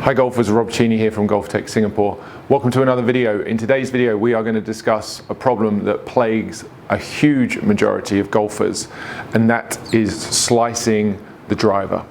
Hi golfers, Rob Cheney here from GOLFTEC Singapore. Welcome to another video. In today's video we are going to discuss a problem that plagues a huge majority of golfers, and that is slicing the driver.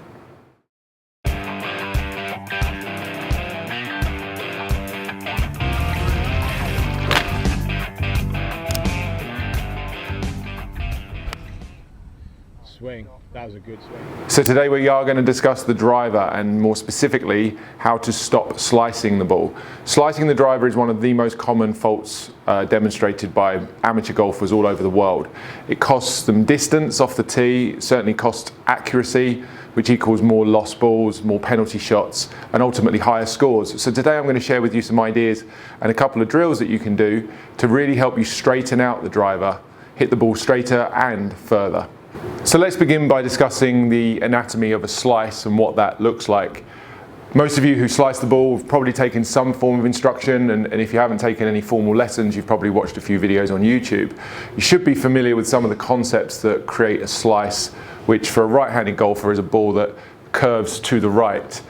Swing. That was a good swing. So today we are going to discuss the driver, and more specifically how to stop slicing the ball. Slicing the driver is one of the most common faults demonstrated by amateur golfers all over the world. It costs them distance off the tee, certainly costs accuracy, which equals more lost balls, more penalty shots, and ultimately higher scores. So today I'm going to share with you some ideas and a couple of drills that you can do to really help you straighten out the driver, hit the ball straighter and further. So let's begin by discussing the anatomy of a slice and what that looks like. Most of you who slice the ball have probably taken some form of instruction, and if you haven't taken any formal lessons, you've probably watched a few videos on YouTube. You should be familiar with some of the concepts that create a slice, which for a right-handed golfer is a ball that curves to the right.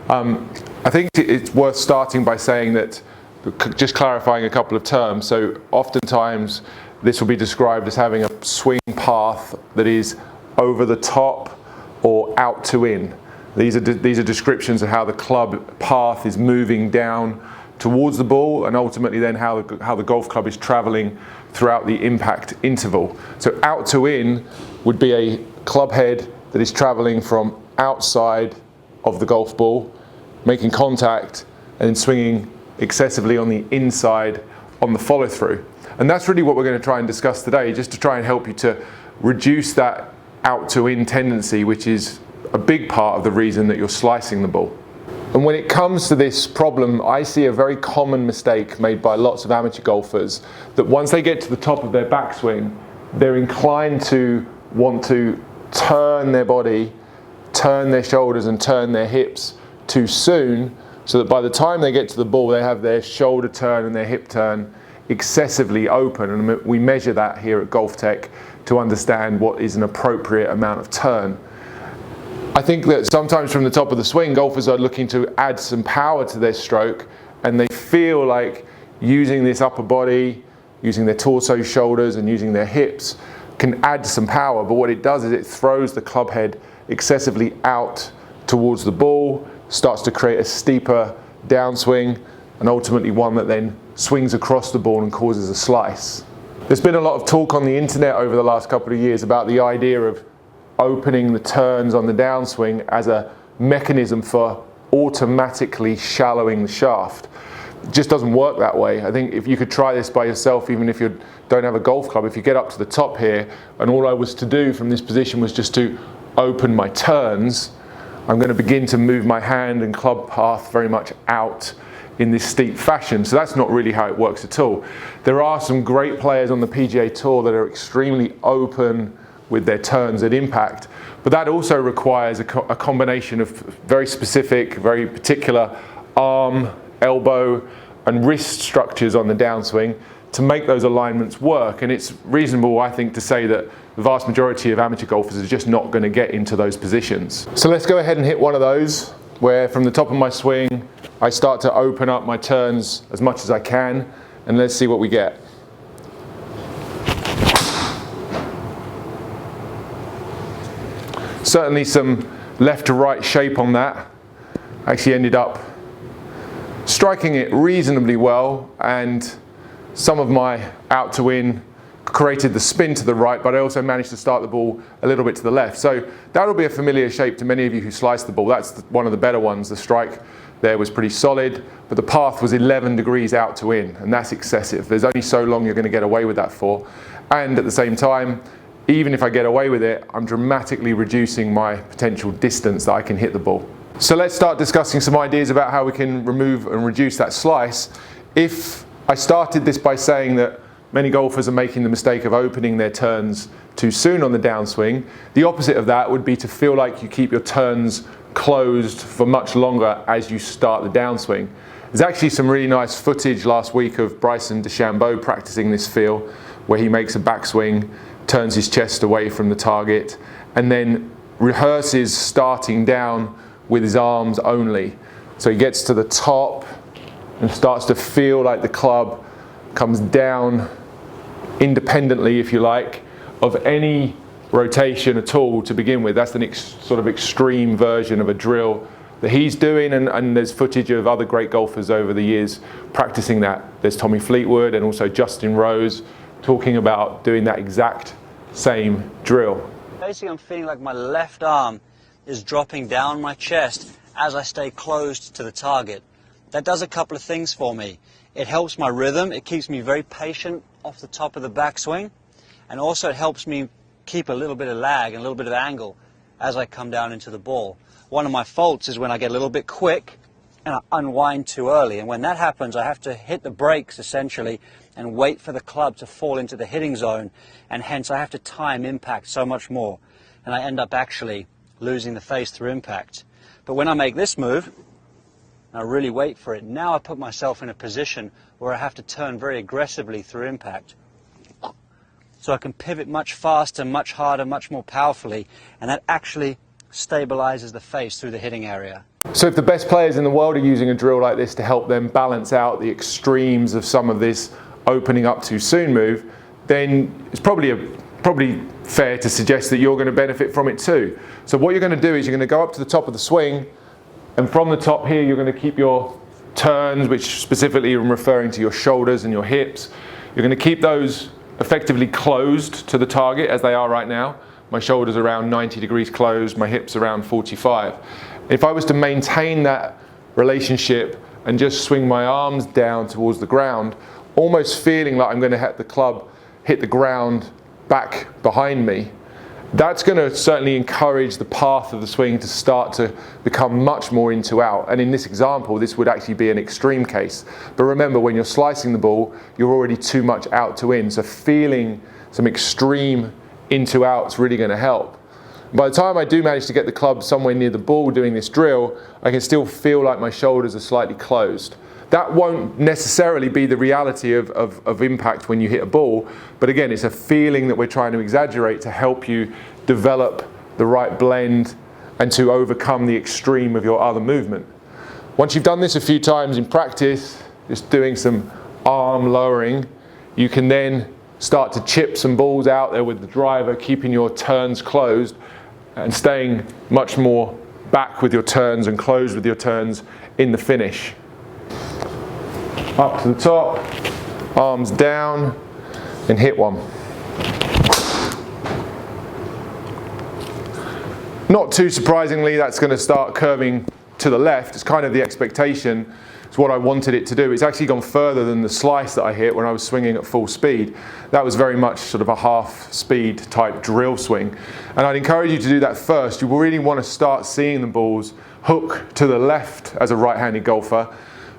I think it's worth starting by saying that, just clarifying a couple of terms. So oftentimes this will be described as having a swing path that is over the top or out to in. These are descriptions of how the club path is moving down towards the ball, and ultimately then how the golf club is traveling throughout the impact interval. So out to in would be a club head that is traveling from outside of the golf ball, making contact and then swinging excessively on the inside on the follow through. And that's really what we're going to try and discuss today, just to try and help you to reduce that out to in tendency, which is a big part of the reason that you're slicing the ball. And when it comes to this problem, I see a very common mistake made by lots of amateur golfers, that once they get to the top of their backswing, they're inclined to want to turn their body, turn their shoulders and turn their hips too soon, so that by the time they get to the ball, they have their shoulder turn and their hip turn excessively open. And we measure that here at GOLFTEC to understand what is an appropriate amount of turn. I think that sometimes from the top of the swing, golfers are looking to add some power to their stroke, and they feel like using this upper body, using their torso, shoulders and using their hips can add some power, but what it does is it throws the club head excessively out towards the ball, starts to create a steeper downswing, and ultimately one that then swings across the ball and causes a slice. There's been a lot of talk on the internet over the last couple of years about the idea of opening the turns on the downswing as a mechanism for automatically shallowing the shaft. It just doesn't work that way. I think if you could try this by yourself, even if you don't have a golf club, if you get up to the top here and all I was to do from this position was just to open my turns, I'm going to begin to move my hand and club path very much out in this steep fashion. So that's not really how it works at all. There are some great players on the PGA Tour that are extremely open with their turns at impact, but that also requires a combination of very specific, very particular arm, elbow and wrist structures on the downswing to make those alignments work. And it's reasonable, I think, to say that the vast majority of amateur golfers are just not going to get into those positions. So let's go ahead and hit one of those, where from the top of my swing I start to open up my turns as much as I can, and let's see what we get. Certainly some left to right shape on that. I actually ended up striking it reasonably well, and some of my out to in created the spin to the right, but I also managed to start the ball a little bit to the left. So that'll be a familiar shape to many of you who slice the ball. That's one of the better ones. The strike there was pretty solid, but the path was 11 degrees out to in, and that's excessive. There's only so long you're going to get away with that for. And at the same time, even if I get away with it, I'm dramatically reducing my potential distance that I can hit the ball. So let's start discussing some ideas about how we can remove and reduce that slice. If I started this by saying that many golfers are making the mistake of opening their turns too soon on the downswing, the opposite of that would be to feel like you keep your turns closed for much longer as you start the downswing. There's actually some really nice footage last week of Bryson DeChambeau practicing this feel, where he makes a backswing, turns his chest away from the target, and then rehearses starting down with his arms only. So he gets to the top and starts to feel like the club comes down independently, if you like, of any rotation at all to begin with. That's the sort of extreme version of a drill that he's doing, and there's footage of other great golfers over the years practicing that. There's Tommy Fleetwood and also Justin Rose talking about doing that exact same drill. Basically, I'm feeling like my left arm is dropping down my chest as I stay closed to the target. That does a couple of things for me. It helps my rhythm, it keeps me very patient off the top of the backswing, and also it helps me keep a little bit of lag and a little bit of angle as I come down into the ball. One of my faults is when I get a little bit quick and I unwind too early, and when that happens I have to hit the brakes essentially and wait for the club to fall into the hitting zone, and hence I have to time impact so much more, and I end up actually losing the face through impact. But when I make this move, and I really wait for it, now I put myself in a position where I have to turn very aggressively through impact. So I can pivot much faster, much harder, much more powerfully, and that actually stabilizes the face through the hitting area. So if the best players in the world are using a drill like this to help them balance out the extremes of some of this opening up too soon move, then it's probably fair to suggest that you're going to benefit from it too. So what you're going to do is you're going to go up to the top of the swing, and from the top here you're going to keep your turns, which specifically I'm referring to your shoulders and your hips. You're going to keep those effectively closed to the target as they are right now. My shoulders around 90 degrees closed, my hips around 45. If I was to maintain that relationship and just swing my arms down towards the ground, almost feeling like I'm going to hit the club, hit the ground back behind me, that's going to certainly encourage the path of the swing to start to become much more into out. And in this example, this would actually be an extreme case. But remember, when you're slicing the ball, you're already too much out to in. So feeling some extreme into out is really going to help. By the time I do manage to get the club somewhere near the ball doing this drill, I can still feel like my shoulders are slightly closed. That won't necessarily be the reality of impact when you hit a ball, but again, it's a feeling that we're trying to exaggerate to help you develop the right blend and to overcome the extreme of your other movement. Once you've done this a few times in practice, just doing some arm lowering, you can then start to chip some balls out there with the driver, keeping your turns closed and staying much more back with your turns and closed with your turns in the finish. Up to the top, arms down, and hit one. Not too surprisingly, that's going to start curving to the left. It's kind of the expectation. It's what I wanted it to do. It's actually gone further than the slice that I hit when I was swinging at full speed. That was very much sort of a half speed type drill swing. And I'd encourage you to do that first. You really want to start seeing the balls hook to the left as a right-handed golfer,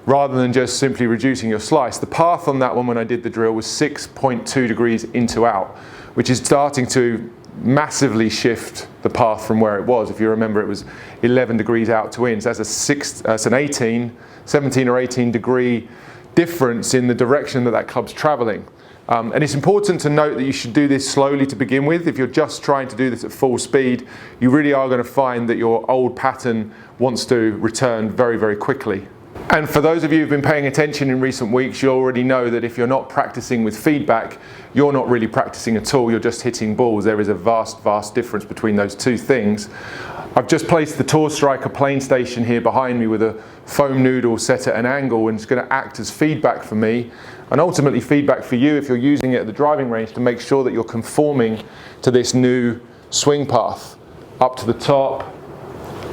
rather than just simply reducing your slice. The path on that one when I did the drill was 6.2 degrees into out, which is starting to massively shift the path from where it was. If you remember, it was 11 degrees out to in. So that's an 17 or 18 degree difference in the direction that that club's traveling. And it's important to note that you should do this slowly to begin with. If you're just trying to do this at full speed, you really are going to find that your old pattern wants to return very, very quickly. And for those of you who've been paying attention in recent weeks, you already know that if you're not practicing with feedback, you're not really practicing at all, you're just hitting balls. There is a vast, vast difference between those two things. I've just placed the Tour Striker plane station here behind me with a foam noodle set at an angle, and it's going to act as feedback for me and ultimately feedback for you if you're using it at the driving range to make sure that you're conforming to this new swing path. Up to the top,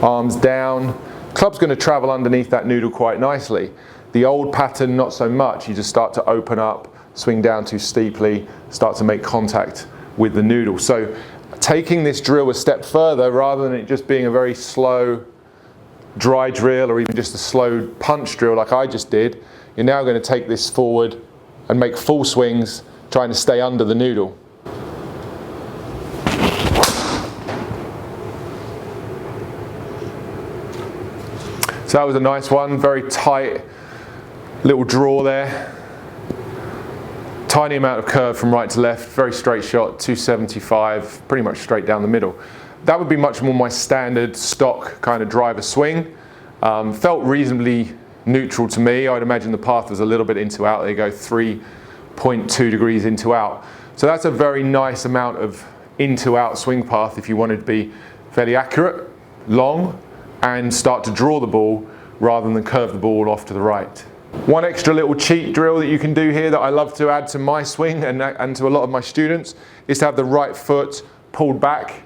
arms down. Club's going to travel underneath that noodle quite nicely. The old pattern, not so much. You just start to open up, swing down too steeply, start to make contact with the noodle. So taking this drill a step further, rather than it just being a very slow dry drill or even just a slow punch drill like I just did, you're now going to take this forward and make full swings, trying to stay under the noodle. So that was a nice one, very tight little draw there. Tiny amount of curve from right to left, very straight shot, 275, pretty much straight down the middle. That would be much more my standard stock kind of driver swing. Felt reasonably neutral to me. I'd imagine the path was a little bit into out. There you go, 3.2 degrees into out. So that's a very nice amount of into out swing path if you wanted to be fairly accurate, long, and start to draw the ball rather than curve the ball off to the right. One extra little cheat drill that you can do here that I love to add to my swing and to a lot of my students is to have the right foot pulled back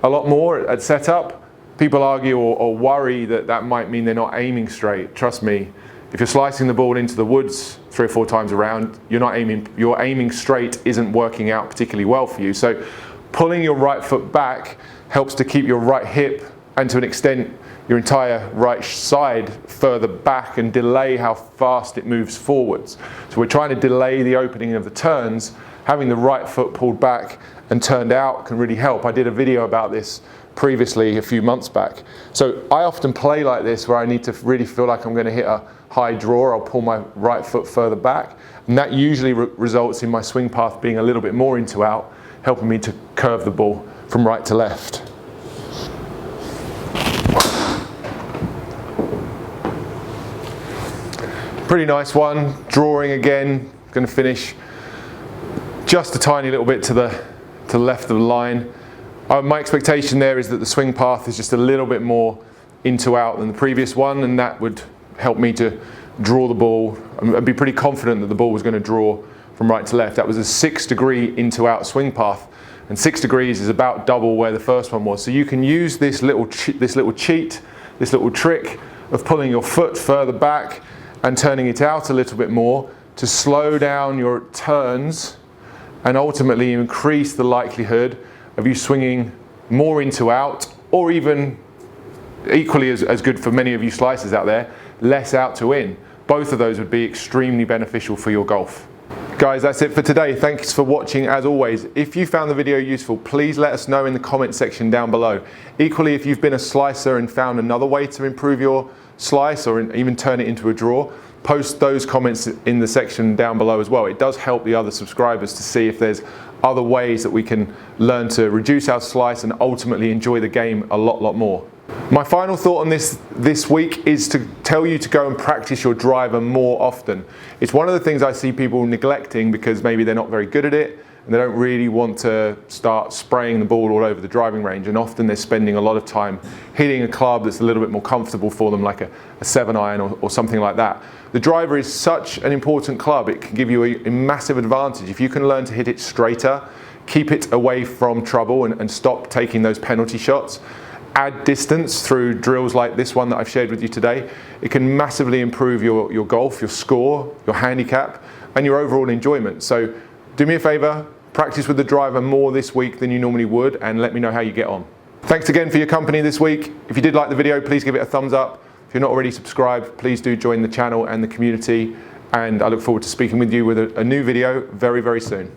a lot more at setup. People argue or worry that that might mean they're not aiming straight. Trust me, if you're slicing the ball into the woods 3 or 4 times around, your aiming straight isn't working out particularly well for you. So pulling your right foot back helps to keep your right hip and to an extent your entire right side further back and delay how fast it moves forwards. So we're trying to delay the opening of the turns. Having the right foot pulled back and turned out can really help. I did a video about this previously a few months back. So I often play like this where I need to really feel like I'm going to hit a high draw. I'll pull my right foot further back, and that usually results in my swing path being a little bit more into out, helping me to curve the ball from right to left. Pretty nice one. Drawing again, going to finish just a tiny little bit to the left of the line. My expectation there is that the swing path is just a little bit more into out than the previous one, and that would help me to draw the ball. I'd be pretty confident that the ball was going to draw from right to left. That was a 6 degree into out swing path, and 6 degrees is about double where the first one was. So you can use this little cheat, this little trick of pulling your foot further back and turning it out a little bit more to slow down your turns and ultimately increase the likelihood of you swinging more into out, or even equally as good for many of you slicers out there, less out to in. Both of those would be extremely beneficial for your golf. Guys, that's it for today. Thanks for watching as always. If you found the video useful, please let us know in the comment section down below. Equally, if you've been a slicer and found another way to improve your slice or even turn it into a draw, post those comments in the section down below as well. It does help the other subscribers to see if there's other ways that we can learn to reduce our slice and ultimately enjoy the game a lot more. My final thought on this week is to tell you to go and practice your driver more often. It's one of the things I see people neglecting because maybe they're not very good at it and they don't really want to start spraying the ball all over the driving range, and often they're spending a lot of time hitting a club that's a little bit more comfortable for them, like a 7-iron or something like that. The driver is such an important club. It can give you a massive advantage. If you can learn to hit it straighter, keep it away from trouble and stop taking those penalty shots, add distance through drills like this one that I've shared with you today, it can massively improve your golf, your score, your handicap, and your overall enjoyment. So do me a favor, practice with the driver more this week than you normally would, and let me know how you get on. Thanks again for your company this week. If you did like the video, please give it a thumbs up. If you're not already subscribed, please do join the channel and the community, and I look forward to speaking with you with a new video very soon.